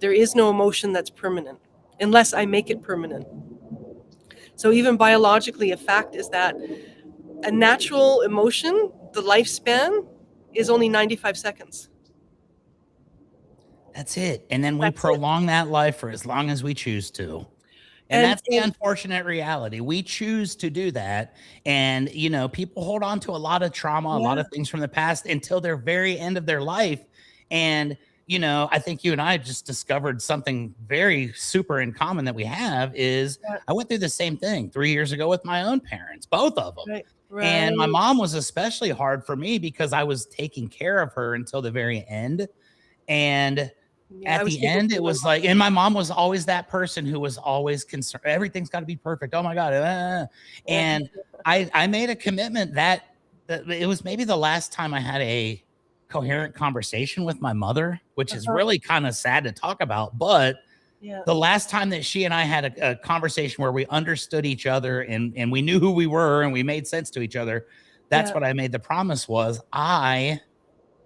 There is no emotion that's permanent unless I make it permanent. So even biologically, a fact is that a natural emotion, the lifespan is only 95 seconds. That's it. And then we prolong that life for as long as we choose to. And that's the unfortunate reality. We choose to do that. And, people hold on to a lot of trauma, a lot of things from the past until their very end of their life. And, I think you and I just discovered something very super in common that we have is I went through the same thing 3 years ago with my own parents, both of them. Right. And my mom was especially hard for me because I was taking care of her until the very end. And at the end, it was like, and my mom was always that person who was always concerned. Everything's got to be perfect. Oh my God. And I made a commitment that it was maybe the last time I had a coherent conversation with my mother, which is really kind of sad to talk about. But the last time that she and I had a conversation where we understood each other and we knew who we were and we made sense to each other, that's what I made the promise was I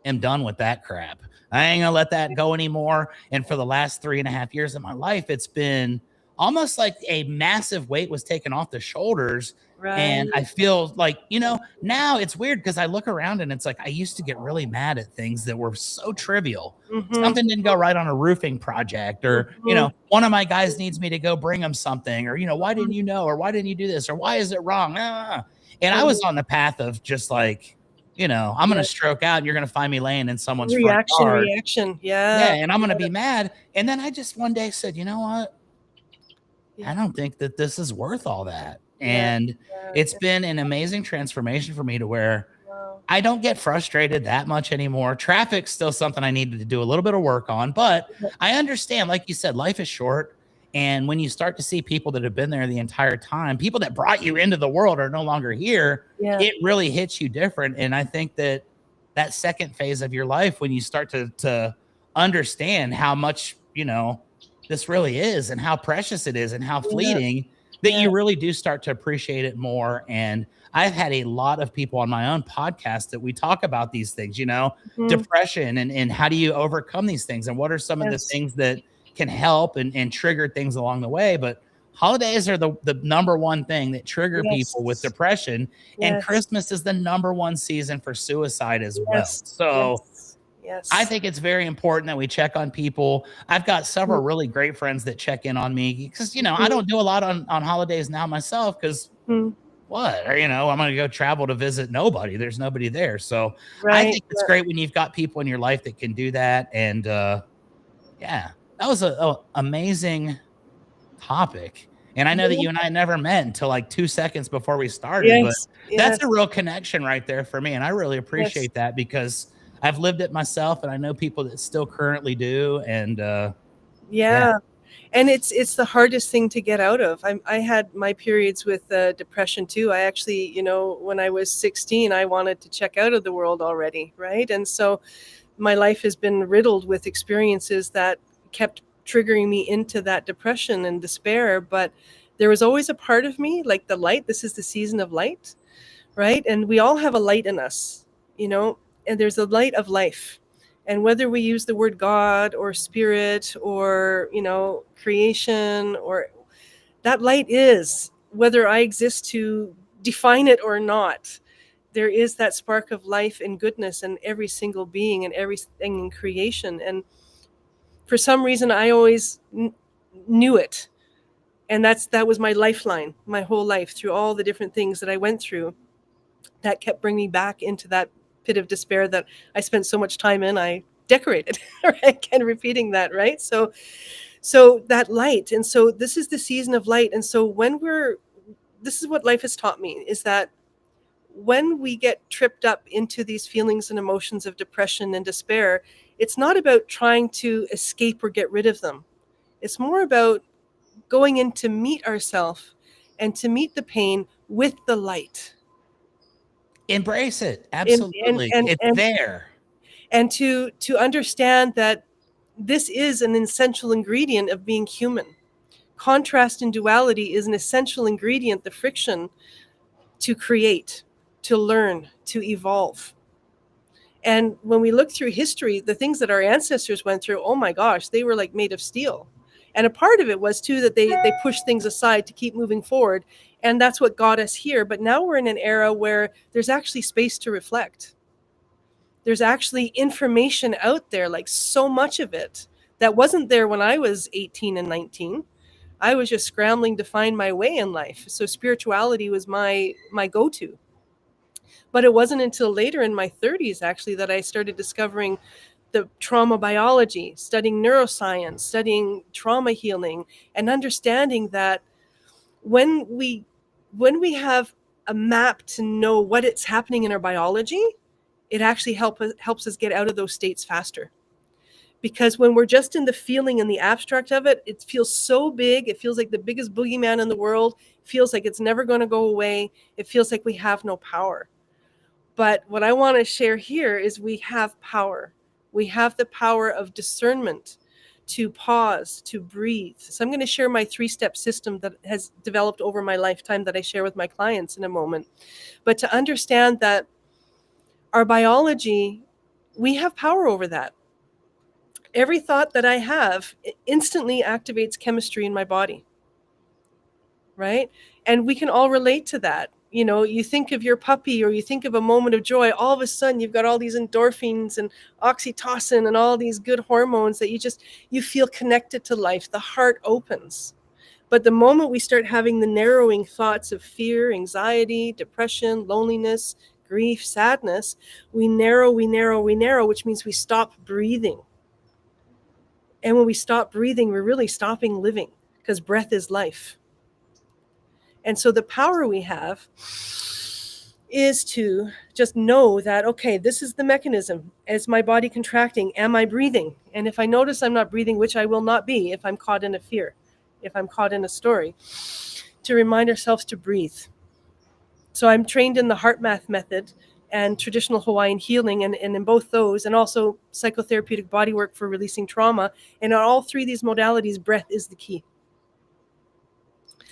am done with that crap. I ain't gonna let that go anymore. And for the last 3.5 years of my life, it's been almost like a massive weight was taken off the shoulders. Right. And I feel like, now it's weird because I look around and it's like I used to get really mad at things that were so trivial. Mm-hmm. Something didn't go right on a roofing project, or, one of my guys needs me to go bring him something, or, why didn't you know, or why didn't you do this, or why is it wrong? And I was on the path of just like, I'm going to stroke out and you're going to find me laying in someone's reaction. Yeah. And I'm going to be mad. And then I just one day said, you know what? I don't think that this is worth all that. And it's been an amazing transformation for me to where I don't get frustrated that much anymore. Traffic's still something I needed to do a little bit of work on, but I understand, like you said, life is short. And when you start to see people that have been there the entire time, people that brought you into the world are no longer here, it really hits you different. And I think that second phase of your life, when you start to understand how much, this really is and how precious it is and how fleeting, that you really do start to appreciate it more. And I've had a lot of people on my own podcast that we talk about these things, depression and how do you overcome these things? And what are some of the things that can help and trigger things along the way? But holidays are the number one thing that trigger people with depression. And Christmas is the number one season for suicide as well. So I think it's very important that we check on people. I've got several really great friends that check in on me because, I don't do a lot on holidays now myself because what? Or, I'm going to go travel to visit nobody. There's nobody there. So I think it's great when you've got people in your life that can do that. And that was an amazing topic. And I know that you and I never met until like 2 seconds before we started, Yes, but that's a real connection right there for me. And I really appreciate that because I've lived it myself and I know people that still currently do. And and it's the hardest thing to get out of. I had my periods with depression too. I actually, when I was 16, I wanted to check out of the world already, right? And so my life has been riddled with experiences that kept triggering me into that depression and despair. But there was always a part of me, like the light. This is the season of light, right? And we all have a light in us, and there's a light of life. And whether we use the word God or spirit or, creation, or that light is, whether I exist to define it or not, there is that spark of life and goodness in every single being and everything in creation. And for some reason, I always knew it. And that was my lifeline, my whole life, through all the different things that I went through that kept bringing me back into that pit of despair that I spent so much time in. I decorated, right? And repeating that, right? So that light. And so this is the season of light. And so this is what life has taught me, is that when we get tripped up into these feelings and emotions of depression and despair, it's not about trying to escape or get rid of them. It's more about going in to meet ourselves and to meet the pain with the light. Embrace it. Absolutely. It's there. And to understand that this is an essential ingredient of being human. Contrast and duality is an essential ingredient, the friction to create, to learn, to evolve. And when we look through history, the things that our ancestors went through, oh my gosh, they were like made of steel. And a part of it was too that they pushed things aside to keep moving forward. And that's what got us here. But now we're in an era where there's actually space to reflect. There's actually information out there, like so much of it that wasn't there when I was 18 and 19. I was just scrambling to find my way in life. So spirituality was my go-to. But it wasn't until later in my 30s, actually, that I started discovering the trauma biology, studying neuroscience, studying trauma healing, and understanding that when we have a map to know what it's happening in our biology, it actually helps us get out of those states faster. Because when we're just in the feeling and the abstract of it, it feels so big. It feels like the biggest boogeyman in the world. It feels like it's never going to go away. It feels like we have no power. But what I want to share here is we have power. We have the power of discernment, to pause, to breathe. So I'm going to share my 3-step system that has developed over my lifetime that I share with my clients in a moment. But to understand that our biology, we have power over that. Every thought that I have instantly activates chemistry in my body, right? And we can all relate to that. You think of your puppy or you think of a moment of joy, all of a sudden you've got all these endorphins and oxytocin and all these good hormones that you feel connected to life. The heart opens. But the moment we start having the narrowing thoughts of fear, anxiety, depression, loneliness, grief, sadness, we narrow, which means we stop breathing. And when we stop breathing, we're really stopping living, because breath is life. And so the power we have is to just know that, okay, this is the mechanism. Is my body contracting? Am I breathing? And if I notice I'm not breathing, which I will not be if I'm caught in a fear, if I'm caught in a story, to remind ourselves to breathe. So I'm trained in the heart math method and traditional Hawaiian healing, and in both those, and also psychotherapeutic body work for releasing trauma. And in all 3 of these modalities, breath is the key.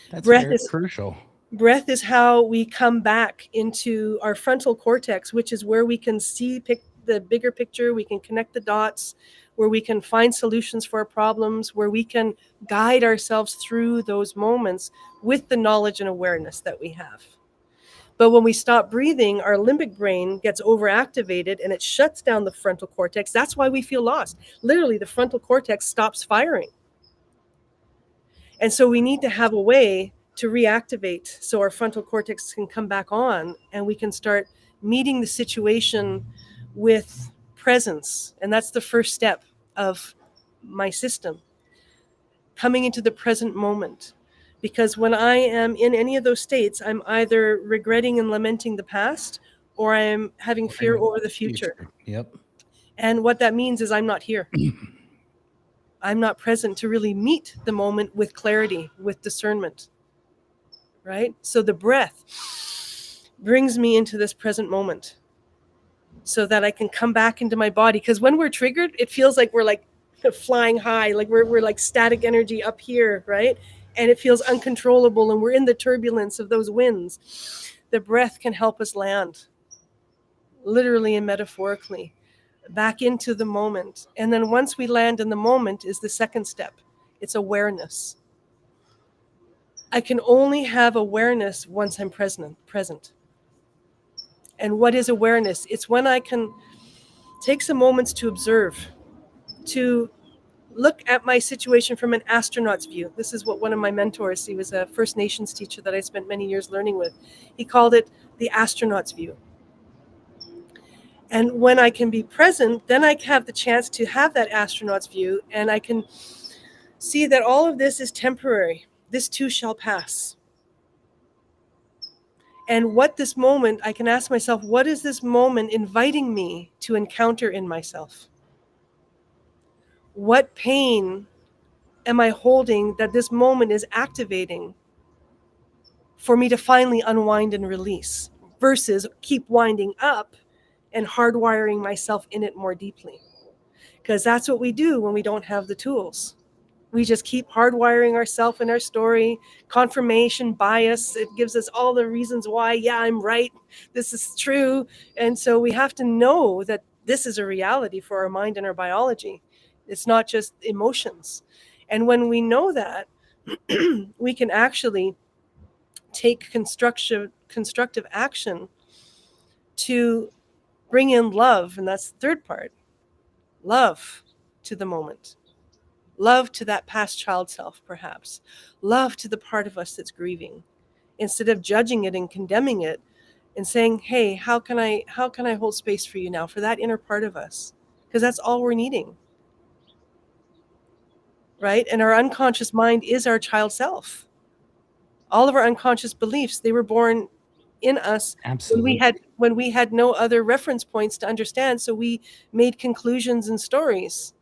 That's very crucial. Breath is how we come back into our frontal cortex, which is where we can see the bigger picture, we can connect the dots, where we can find solutions for our problems, where we can guide ourselves through those moments with the knowledge and awareness that we have. But when we stop breathing, our limbic brain gets overactivated and it shuts down the frontal cortex. That's why we feel lost. Literally, the frontal cortex stops firing. And so we need to have a way to reactivate so our frontal cortex can come back on and we can start meeting the situation with presence. And that's the first step of my system. Coming into the present moment. Because when I am in any of those states, I'm either regretting and lamenting the past, or I am having fear over the future. Yep. And what that means is I'm not here. I'm not present to really meet the moment with clarity, with discernment, right? So the breath brings me into this present moment so that I can come back into my body. Because when we're triggered, it feels like we're like flying high, like we're like static energy up here, right? And it feels uncontrollable, and we're in the turbulence of those winds. The breath can help us land, literally and metaphorically, back into the moment. And then once we land in the moment is the second step. It's awareness. I can only have awareness once I'm present. And what is awareness? It's when I can take some moments to observe, to look at my situation from an astronaut's view. This is what one of my mentors, he was a First Nations teacher that I spent many years learning with. He called it the astronaut's view. And when I can be present, then I have the chance to have that astronaut's view, and I can see that all of this is temporary. This too shall pass. And what this moment, I can ask myself, what is this moment inviting me to encounter in myself? What pain am I holding that this moment is activating for me to finally unwind and release, versus keep winding up and hardwiring myself in it more deeply? Because that's what we do when we don't have the tools. We just keep hardwiring ourselves in our story, confirmation bias. It gives us all the reasons why, yeah, I'm right, this is true. And so we have to know that this is a reality for our mind and our biology. It's not just emotions. And when we know that, we can actually take constructive action to bring in love. And that's the third part. Love to the moment. Love to that past child self, perhaps. Love to the part of us that's grieving. Instead of judging it and condemning it and saying, hey, how can I hold space for you now, for that inner part of us? Because that's all we're needing. Right? And our unconscious mind is our child self. All of our unconscious beliefs, they were born in us. Absolutely. When we had no other reference points to understand, so we made conclusions and stories,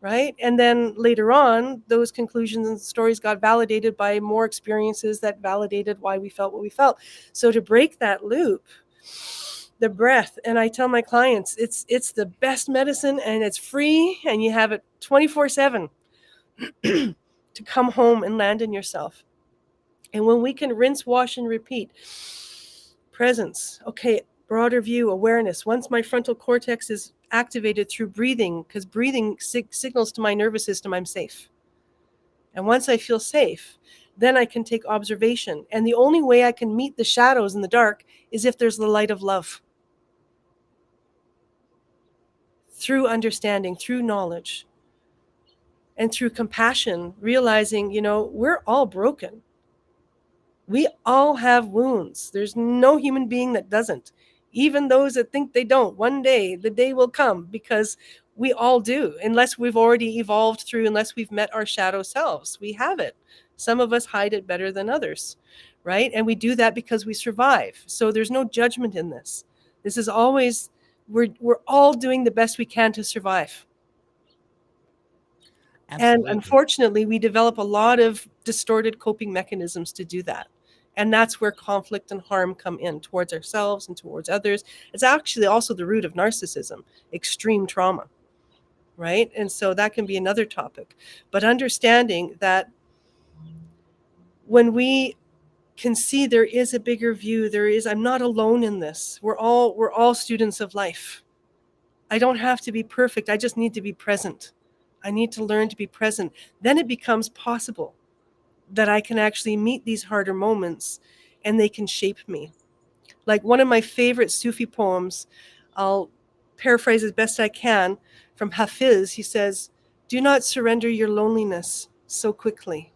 right? And then later on, those conclusions and stories got validated by more experiences that validated why we felt what we felt. So to break that loop, the breath, and I tell my clients, it's the best medicine, and it's free, and you have it 24/7 to come home and land in yourself. And when we can rinse, wash, and repeat, presence, okay, broader view, awareness. Once my frontal cortex is activated through breathing, because breathing signals to my nervous system I'm safe. And once I feel safe, then I can take observation. And the only way I can meet the shadows in the dark is if there's the light of love. Through understanding, through knowledge, and through compassion, realizing, we're all broken. We all have wounds. There's no human being that doesn't. Even those that think they don't. One day, the day will come, because we all do, unless we've already evolved through, unless we've met our shadow selves. We have it. Some of us hide it better than others, right? And we do that because we survive. So there's no judgment in this. This is always, we're all doing the best we can to survive. Absolutely. And unfortunately, we develop a lot of distorted coping mechanisms to do that. And that's where conflict and harm come in, towards ourselves and towards others. It's actually also the root of narcissism, extreme trauma, right? And so that can be another topic. But understanding that when we can see there is a bigger view, I'm not alone in this. We're all students of life. I don't have to be perfect. I just need to be present. I need to learn to be present. Then it becomes possible that I can actually meet these harder moments, and they can shape me. Like one of my favorite Sufi poems, I'll paraphrase as best I can, from Hafiz. He says, "Do not surrender your loneliness so quickly.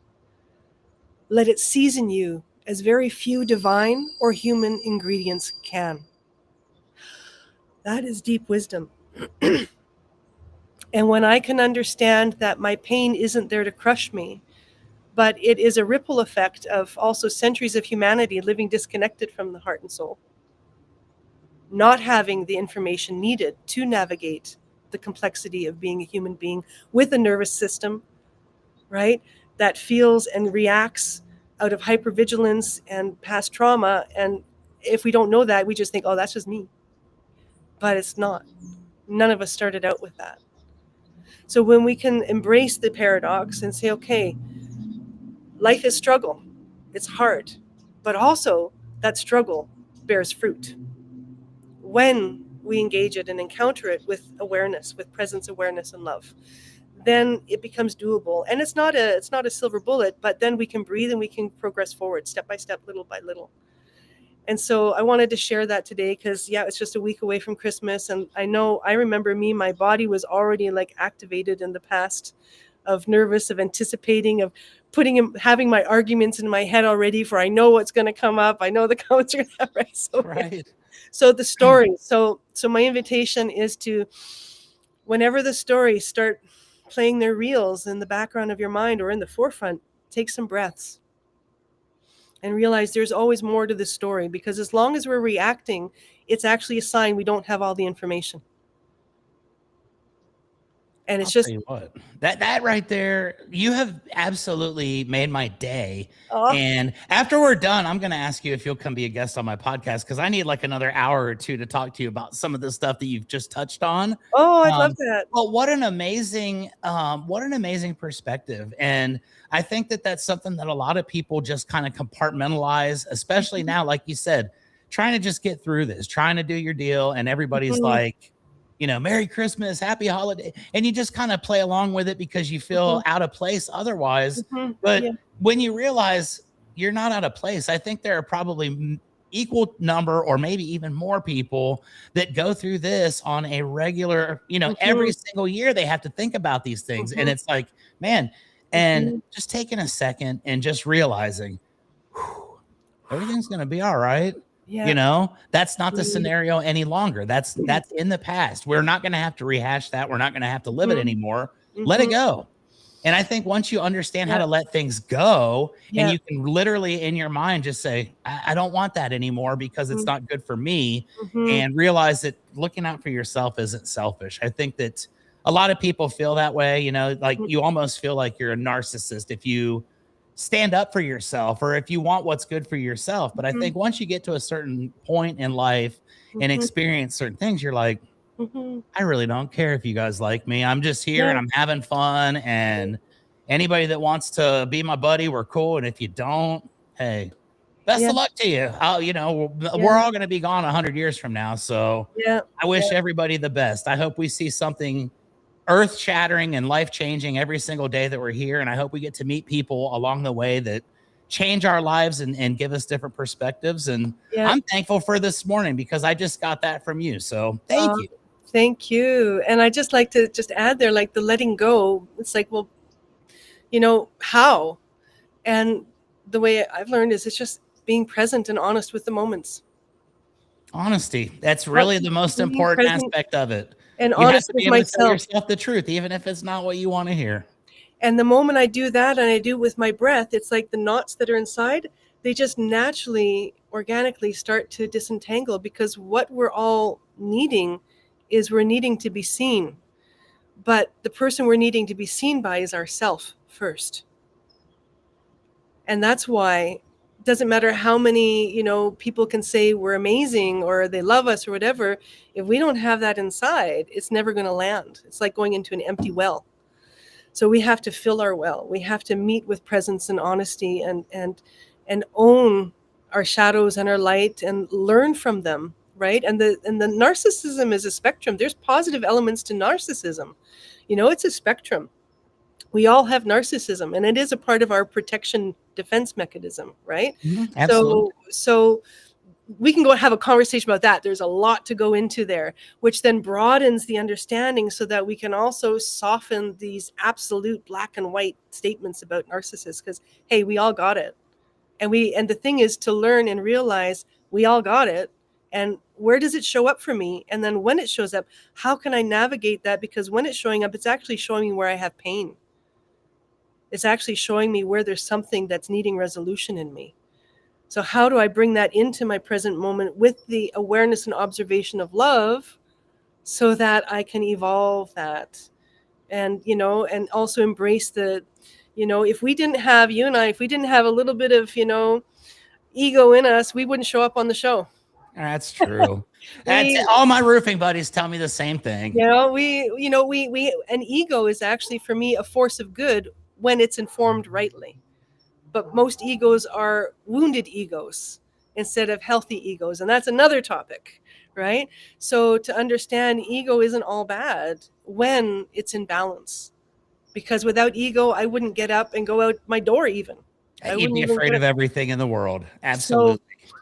Let it season you as very few divine or human ingredients can." That is deep wisdom. And when I can understand that my pain isn't there to crush me, but it is a ripple effect of also centuries of humanity living disconnected from the heart and soul, not having the information needed to navigate the complexity of being a human being with a nervous system, right, that feels and reacts out of hypervigilance and past trauma. And if we don't know that, we just think, oh, that's just me. But it's not. None of us started out with that. So when we can embrace the paradox and say, okay, life is struggle, it's hard, but also that struggle bears fruit when we engage it and encounter it with awareness, with presence, awareness, and love. Then it becomes doable. And it's not a silver bullet, but then we can breathe and we can progress forward step by step, little by little. And so I wanted to share that today because, yeah, it's just a week away from Christmas. And I remember my body was already like activated in the past, of nervous, of anticipating, of having my arguments in my head already, for I know what's going to come up. I know the comments are going to have, right? So, Right. So the story. So my invitation is to, whenever the stories start playing their reels in the background of your mind or in the forefront, take some breaths and realize there's always more to the story, because as long as we're reacting, it's actually a sign we don't have all the information. And it's I'll just, tell you what, that right there, you have absolutely made my day. oh, And after we're done, I'm going to ask you if you'll come be a guest on my podcast, because I need like another hour or two to talk to you about some of the stuff that you've just touched on. I'd love that. Well, what an amazing perspective. And I think that that's something that a lot of people just kind of compartmentalize, especially now, like you said, trying to just get through this, trying to do your deal. And everybody's like, Merry Christmas, Happy Holiday. And you just kind of play along with it because you feel out of place otherwise. But when you realize you're not out of place, I think there are probably equal number or maybe even more people that go through this on a regular, every single year they have to think about these things. And it's like, man, and just taking a second and just realizing everything's going to be all right. Yeah. That's not the scenario any longer. That's in the past. We're not going to have to rehash that. We're not going to have to live it anymore. Let it go. And I think once you understand how to let things go, and you can literally in your mind just say, I don't want that anymore because it's not good for me, and realize that looking out for yourself isn't selfish. I think that a lot of people feel that way, like you almost feel like you're a narcissist if you stand up for yourself or if you want what's good for yourself. But I think once you get to a certain point in life and experience certain things, you're like, I really don't care if you guys like me. I'm just here and I'm having fun. And anybody that wants to be my buddy, we're cool. And if you don't, hey, best of luck to you. We're all going to be gone 100 years from now. So I wish everybody the best. I hope we see something earth-shattering and life-changing every single day that we're here. And I hope we get to meet people along the way that change our lives and give us different perspectives. And I'm thankful for this morning because I just got that from you. So thank you. Thank you. And I just like to just add there, like the letting go. It's like, well, how? And the way I've learned is it's just being present and honest with the moments. Honesty. That's really the most important aspect of it. And you honest have to be with able to tell myself. yourself the truth, even if it's not what you want to hear. And the moment I do that, and I do it with my breath, it's like the knots that are inside, they just naturally, organically start to disentangle, because what we're all needing is we're needing to be seen. But the person we're needing to be seen by is ourself first. And that's why it doesn't matter how many, people can say we're amazing or they love us or whatever. If we don't have that inside, it's never going to land. It's like going into an empty well. So we have to fill our well. We have to meet with presence and honesty and own our shadows and our light and learn from them, right? And the narcissism is a spectrum. There's positive elements to narcissism. It's a spectrum. We all have narcissism, and it is a part of our protection defense mechanism, right? Absolutely. So we can go have a conversation about that. There's a lot to go into there, which then broadens the understanding so that we can also soften these absolute black and white statements about narcissists, because, hey, we all got it. And the thing is to learn and realize we all got it. And where does it show up for me? And then when it shows up, how can I navigate that? Because when it's showing up, it's actually showing me where I have pain. It's actually showing me where there's something that's needing resolution in me. So how do I bring that into my present moment with the awareness and observation of love so that I can evolve that? And, you know, and also embrace the, you know, if we didn't have you and I, if we didn't have a little bit of, you know, ego in us, we wouldn't show up on the show. That's true. We, All my roofing buddies tell me the same thing. you know, an ego is actually for me a force of good when it's informed rightly. But most egos are wounded egos instead of healthy egos. And that's another topic, right? So to understand ego isn't all bad when it's in balance. Because without ego, I wouldn't get up and go out my door even. You'd be afraid of everything in the world. Absolutely. So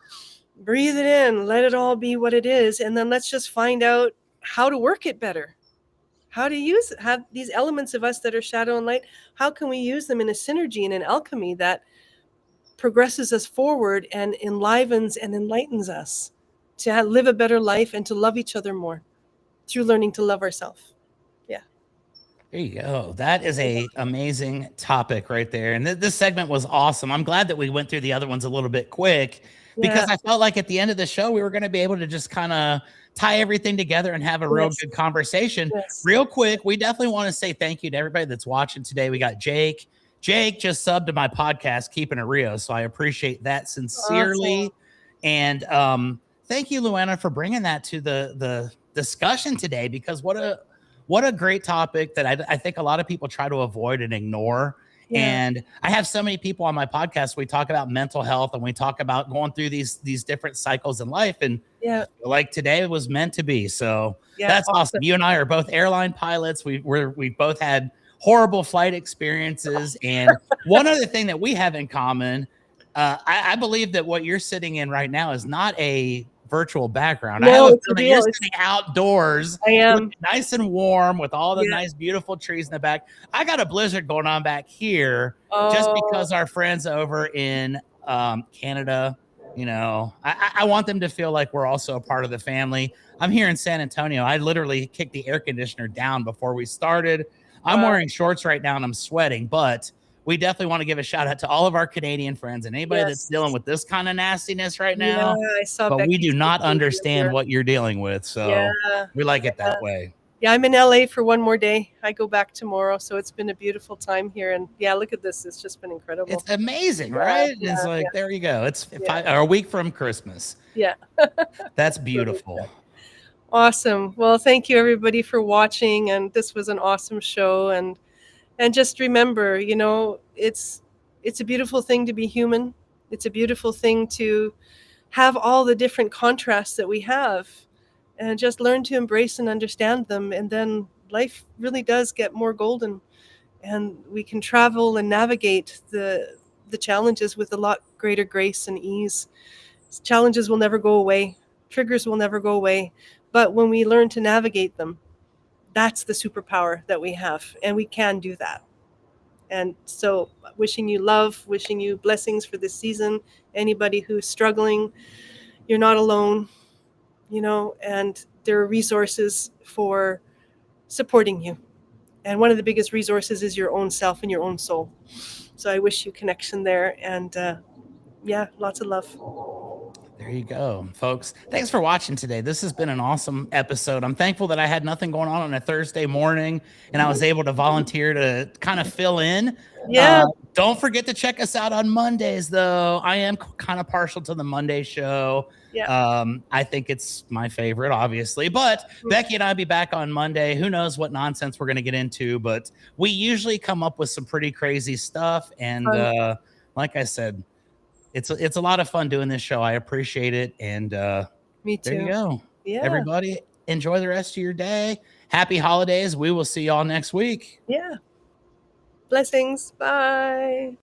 breathe it in, let it all be what it is. And then let's just find out how to work it better. How to have these elements of us that are shadow and light. How can we use them in a synergy and an alchemy that progresses us forward and enlivens and enlightens us to live a better life and to love each other more through learning to love ourselves. Yeah. There you go. That is a amazing topic right there. And this segment was awesome. I'm glad that we went through the other ones a little bit quick because I felt like at the end of the show, we were going to be able to just kind of tie everything together and have a real good conversation. Real quick, we definitely want to say thank you to everybody that's watching today. We got Jake. Jake just subbed to my podcast, Keeping It Real. So I appreciate that sincerely. Awesome. And thank you, Luana, for bringing that to the discussion today, because what a great topic that I think a lot of people try to avoid and ignore. Yeah. And I have so many people on my podcast. We talk about mental health and we talk about going through these different cycles in life. And like today was meant to be. So that's awesome. You and I are both airline pilots. We both had horrible flight experiences. And one other thing that we have in common, I believe that what you're sitting in right now is not a virtual background. No, you're sitting outdoors. I am nice and warm with all the nice, beautiful trees in the back. I got a blizzard going on back here just because our friends over in Canada, you know, I want them to feel like we're also a part of the family. I'm here in San Antonio. I literally kicked the air conditioner down before we started. I'm wearing shorts right now and I'm sweating, but we definitely want to give a shout out to all of our Canadian friends and anybody that's dealing with this kind of nastiness right now. I saw but Becky we do not understand what you're dealing with. So we like it that way. Yeah, I'm in LA for one more day. I go back tomorrow. So it's been a beautiful time here. And look at this. It's just been incredible. It's amazing, right? It's like, there you go. It's a week from Christmas. Yeah. That's beautiful. Awesome. Well, thank you everybody for watching. And this was an awesome show. And just remember, you know, it's a beautiful thing to be human. It's a beautiful thing to have all the different contrasts that we have and just learn to embrace and understand them. And then life really does get more golden and we can travel and navigate the challenges with a lot greater grace and ease. Challenges will never go away. Triggers will never go away. But when we learn to navigate them, that's the superpower that we have, and we can do that. And so wishing you love, wishing you blessings for this season. Anybody who's struggling, you're not alone, you know, and there are resources for supporting you. And one of the biggest resources is your own self and your own soul. So I wish you connection there and lots of love. There you go, folks. Thanks for watching today. This has been an awesome episode. I'm thankful that I had nothing going on a Thursday morning and I was able to volunteer to kind of fill in. Yeah. Don't forget to check us out on Mondays, though. I am kind of partial to the Monday show. Yeah. I think it's my favorite, obviously. But Becky and I will be back on Monday. Who knows what nonsense we're going to get into, but we usually come up with some pretty crazy stuff. And like I said, it's a lot of fun doing this show. I appreciate it. And me too. There you go. Yeah. Everybody, enjoy the rest of your day. Happy holidays. We will see y'all next week. Yeah. Blessings. Bye.